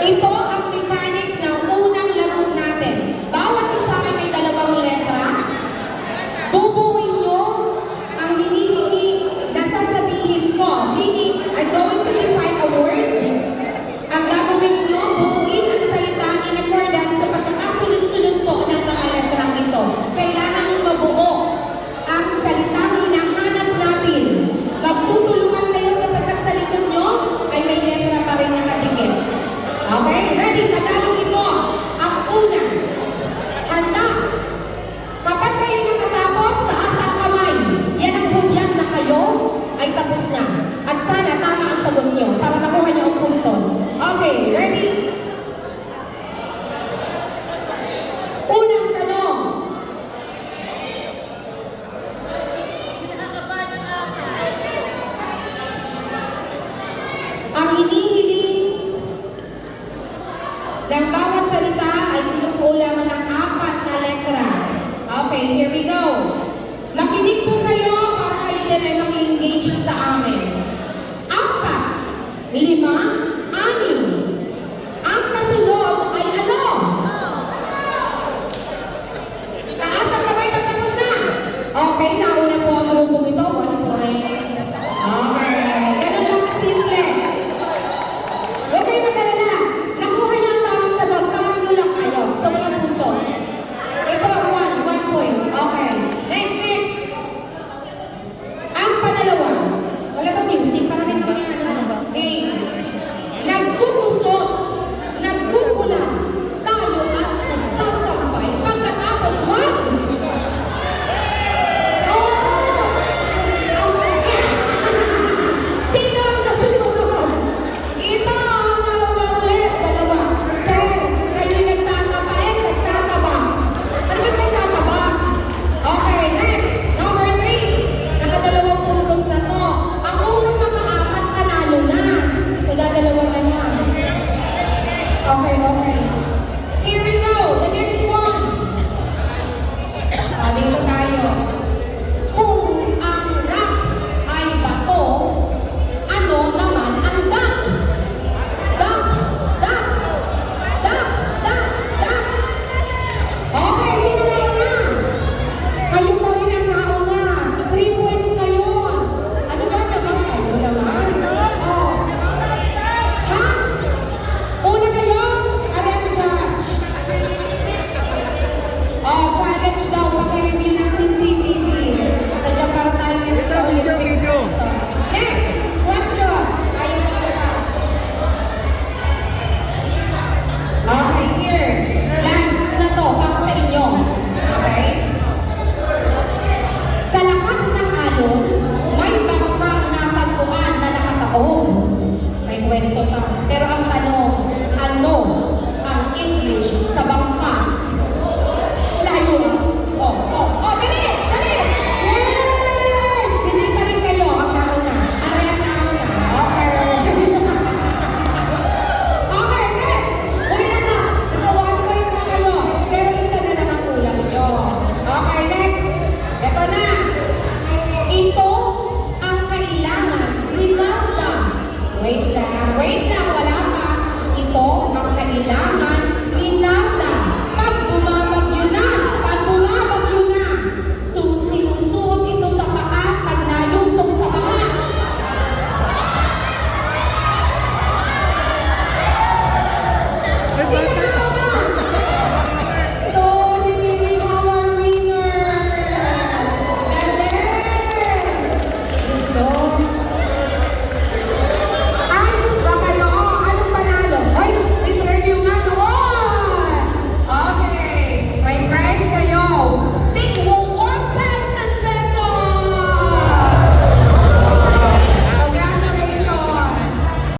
Ito ang mechanics ng unang laro natin. Bawat isa ay may dalawang letra. Bubuuin nyo ang hinihingi na sasabihin ko. Meaning, I'm going to define a word. Ang gagawin ninyo, buuin ang salita in accordance sa pagkakasunod-sunod po ng mga letrang ito. Kailangan nyo mabuo ang salitang hinahanap natin. Magtutulungan kayo sapagkat sa likod nyo ay may letra pa rin nakadikit. Okay? Ready? Tagalog ito. Ang una. Handa. Kapag kayo nakatapos, taas ang kamay. Yan ang hudyang na kayo ay tapos na. At sana tama ang sagot nyo para makuha nyo ang puntos. Okay, ready? Unang tanong. Ang hinihiling ng bawat salita ay pinukulangan ng 4 na letra. Okay, here we go. Makinig po kayo para kayo din ay maki-engage sa amin. 4, 5, 6. Ang kasunod ay ano? Taas ang kamay pag tapos na. Okay, nauna po ang grupong ito. 1 point. Okay, ganun lang kasimple. Huwag kayo mag-alala. Nakuha niyo ang tamang sagot. Tamang lang kayo. So, walang puntos. Ito, 1 point. Okay. Next. Ang panalawa. Wala ba music? Para rin kami ano? Okay. Nagkukusot, nagkukulang, tayo at nagsasampay. Pagkatapos, what? Sino ang nasusunod? Ito ang nauna ulit. Dalawa. Sir, kayo nagtatapain, nagtataba. Ano ba nagtataba? Okay, next. Number 3. Nakadalawang puntos na to. Ang unang maka-4, panalo na. So, dadalawa na lang. Okay. Here we go. The next one. Dito tayo. Kung ang rock ay bato, ano naman ang duck? Duck. Okay, sino na yun na? Kayo pa rin ang nauna. 3 points na yun. Ano ba naman kayo naman? Oh. Ha? Una kayo? Are ang judge? Oh, challenge daw. Paki-review ng CCTV. Sadya para tayo nito sa Video. Next question. Ayaw mo na siya. Okay, here. Last na to, para sa inyo. Okay? Sa lakas ng alon, may bangkang natagpuan na nakataob. May kwento pa. Pero ang tanong, ano